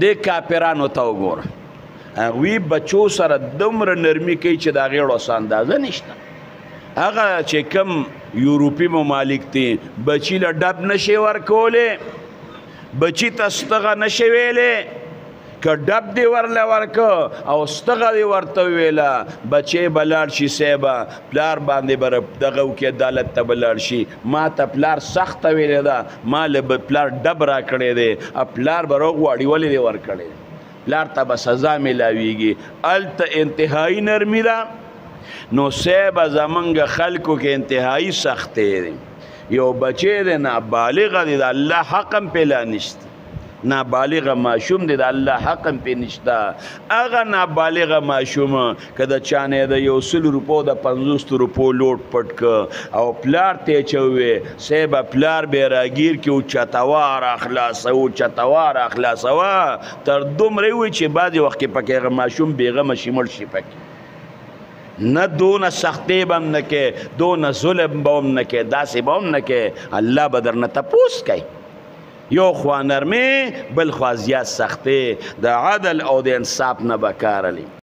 دې کاپیرانو ته وګوره هغوی بچو سره دومره نرمي کوي چې د هغې ړوس اندازه نشته هغه چې کم یوروپي ممالک دي بچي له ډب نشي ورکولی بچي ته ستغه نشي ویلی که ډب دی ورله ورکه او ستغه دی ورته وویله بچی به لاړ شي صیبه پلار باندې به دغه وکړي عدالت ته به لاړ شي ما ته پلار سخته ویلې ده ما له پلار ډب را کړی دی پلار به روغواړي ولې دی ورکړی دی پلار ته به سزا میلاویږي هلته انتهایي نرمي ده نو صیبه زمونږ خلکو کې انتهایي سختې دی یو بچی دی نابالغه دی د الله حق هم پې لا نشته نابالغه ماشوم دی د الله حق هم پې نشته هغه نابالغه ماشوم که د چا نه د 100 روپو د 50 روپو لوټ پټ که او پلار ته یې چوې صیبه پلار به یې راګیر کړي چتوار اخلاصوه تر دومره وي چې بعضې وخت کې پکې هغه ماشوم بېغمه شي مړ شي پکې نه دونه سختې به هم نه کې دونه ظلم به هم نه کې داسې به هم نه کې الله به درنه تپوس کوي یو خوا نرمې بل خوا زیات سختې د عدل او د انصاف نه به کار اخلي